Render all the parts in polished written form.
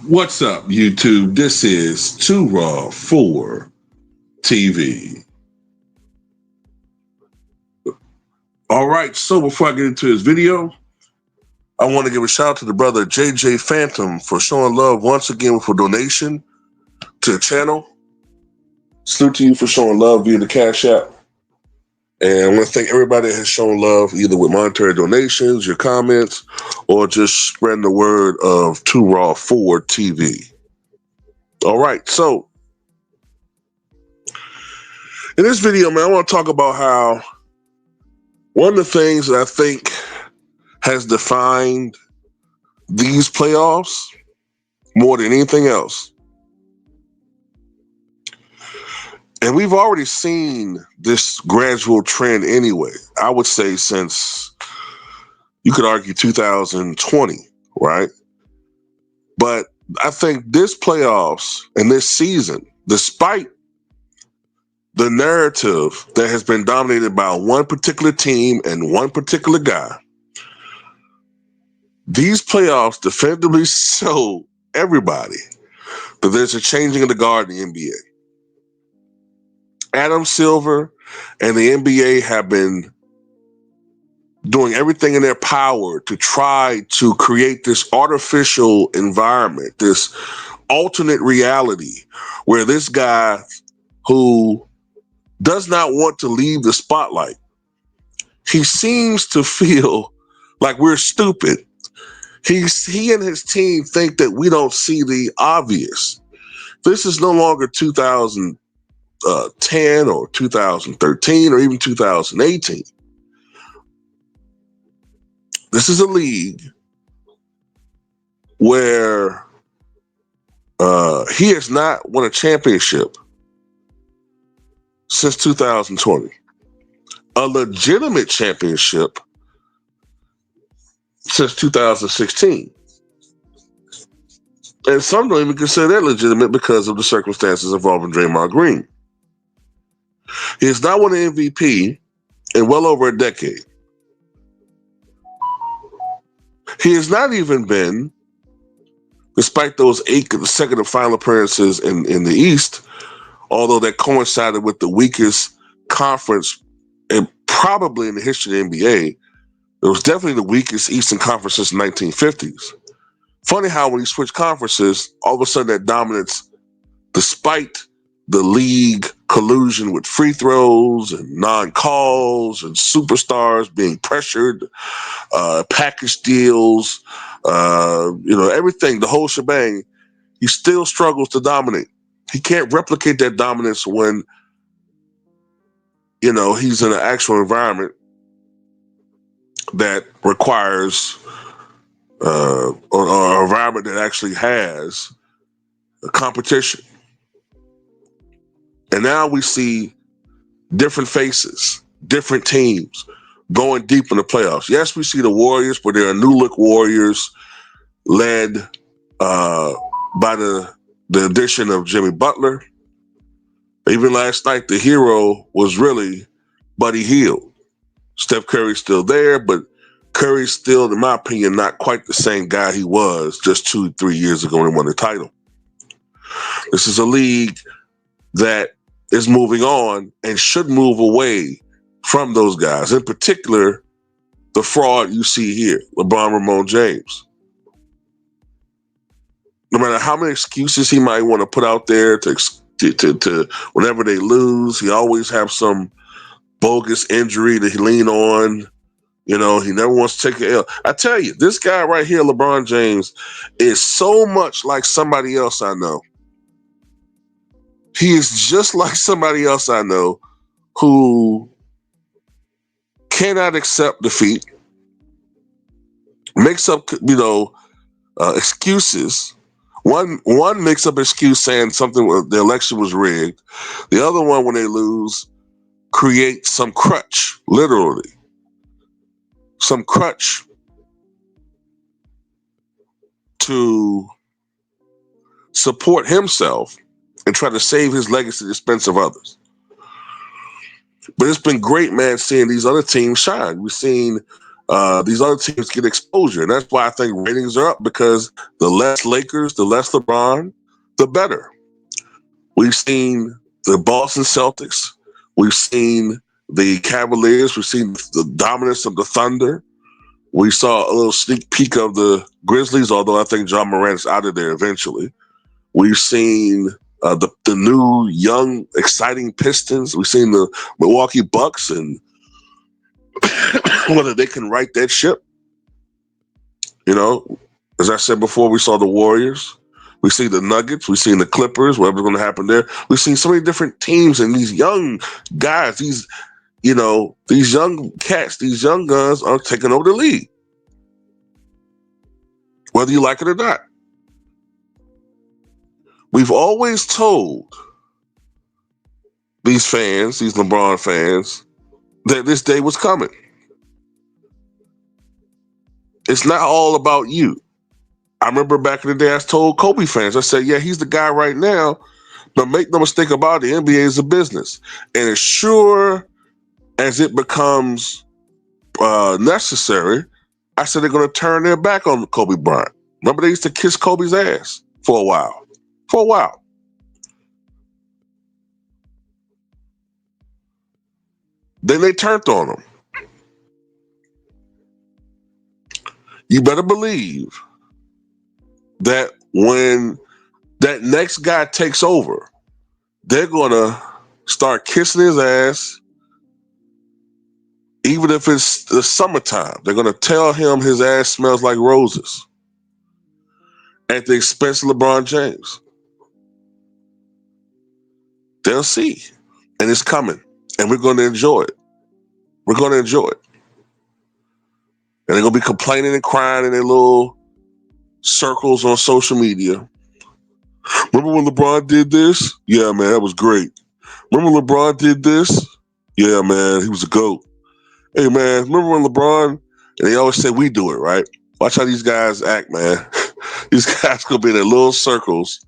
What's up, YouTube? This is Too Raw for TV. All right, so before I get into this video, I want to give a shout out to the brother JJ Phantom for showing love once again with a donation to the channel. Salute to you for showing love via the Cash App. And I want to thank everybody that has shown love either with monetary donations, your comments, or just spreading the word of Too Raw for TV. All right, so in this video, man, I want to talk about how one of the things that I think has defined these playoffs more than anything else, and we've already seen this gradual trend anyway, I would say since, you could argue 2020, right? But I think this playoffs and this season, despite the narrative that has been dominated by one particular team and one particular guy, these playoffs definitively show everybody that there's a changing of the guard in the NBA. Adam Silver and the NBA have been doing everything in their power to try to create this artificial environment, this alternate reality where this guy who does not want to leave the spotlight, he seems to feel like we're stupid. He and his team think that we don't see the obvious. This is no longer 2010 or 2013 or even 2018. This is a league where he has not won a championship since 2020. A legitimate championship since 2016. And some don't even consider that legitimate because of the circumstances involving Draymond Green. He has not won an MVP in well over a decade. He has not even been, despite those 8 consecutive final appearances in the East, although that coincided with the weakest conference and probably in the history of the NBA, it was definitely the weakest Eastern Conference since the 1950s. Funny how when you switch conferences, all of a sudden that dominance, despite the league collusion with free throws and non-calls and superstars being pressured, package deals, everything, the whole shebang, he still struggles to dominate. He can't replicate that dominance when, he's in an actual environment that requires or an environment that actually has a competition. And now we see different faces, different teams going deep in the playoffs. Yes, we see the Warriors, but they're new look Warriors led by the addition of Jimmy Butler. Even last night, the hero was really Buddy Hield. Steph Curry's still there, but Curry's still, in my opinion, not quite the same guy he was just 2-3 years ago when he won the title. This is a league that is moving on and should move away from those guys. In particular, the fraud you see here, LeBron James. No matter how many excuses he might want to put out there to whenever they lose, he always have some bogus injury that he lean on. He never wants to take an L. I tell you, this guy right here, LeBron James, is so much like somebody else I know. He is just like somebody else I know who cannot accept defeat, makes up, excuses. One makes up an excuse saying something, the election was rigged. The other one, when they lose, creates some crutch, literally. Some crutch to support himself and try to save his legacy at the expense of others. But it's been great, man, seeing these other teams shine. We've seen these other teams get exposure. And that's why I think ratings are up, because the less Lakers, the less LeBron, the better. We've seen the Boston Celtics. We've seen the Cavaliers. We've seen the dominance of the Thunder. We saw a little sneak peek of the Grizzlies, although I think John Morant's out of there eventually. We've seen the new, young, exciting Pistons. We've seen the Milwaukee Bucks, and whether they can right that ship. You know, as I said before, we saw the Warriors. We see the Nuggets. We've seen the Clippers, whatever's going to happen there. We've seen so many different teams, and these young guys, these young cats, these young guns are taking over the league, whether you like it or not. We've always told these fans, these LeBron fans, that this day was coming. It's not all about you. I remember back in the day, I told Kobe fans, I said, yeah, he's the guy right now, but make no mistake about it, the NBA is a business. And as sure as it becomes necessary, I said they're going to turn their back on Kobe Bryant. Remember, they used to kiss Kobe's ass for a while. For a while. Then they turned on him. You better believe that when that next guy takes over, they're going to start kissing his ass. Even if it's the summertime, they're going to tell him his ass smells like roses at the expense of LeBron James. They'll see. And it's coming. And we're going to enjoy it. We're going to enjoy it. And they're going to be complaining and crying in their little circles on social media. Remember when LeBron did this? Yeah, man, that was great. Remember when LeBron did this? Yeah, man, he was a GOAT. Hey, man, remember when LeBron, and they always say we do it, right? Watch how these guys act, man. These guys going to be in their little circles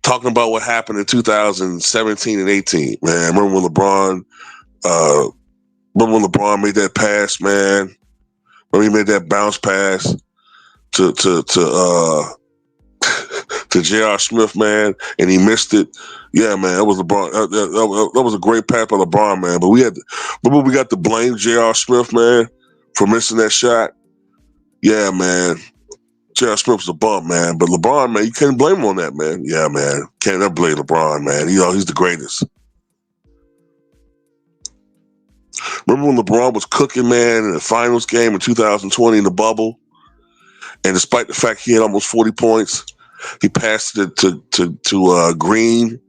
talking about what happened in 2017 and 18, man. Remember when LeBron made that pass, man? When he made that bounce pass to J.R. Smith, man, and he missed it. Yeah, man, that was LeBron. That was a great pass by LeBron, man. But remember we got to blame J.R. Smith, man, for missing that shot. Yeah, man. J.R. Smith was a bum, man. But LeBron, man, you can't blame him on that, man. Yeah, man. Can't never blame LeBron, man. He's the greatest. Remember when LeBron was cooking, man, in the finals game in 2020 in the bubble? And despite the fact he had almost 40 points, he passed it to Green,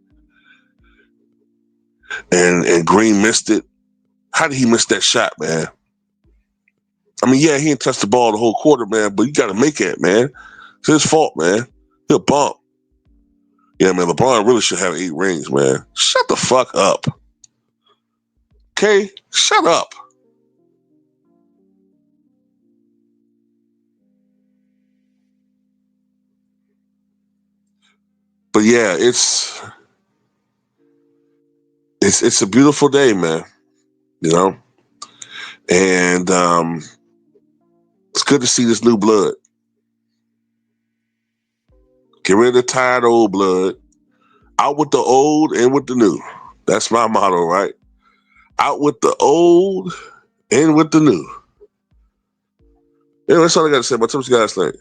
and Green missed it. How did he miss that shot, man? I mean, yeah, he didn't touch the ball the whole quarter, man, but you got to make it, man. It's his fault, man. He'll bump. Yeah, man, LeBron really should have 8 rings, man. Shut the fuck up. Okay? Shut up. But yeah, it's a beautiful day, man. You know? And it's good to see this new blood. Get rid of the tired old blood. Out with the old and with the new. That's my motto, right? Out with the old and with the new. Yeah, that's all I got to say. What you guys think?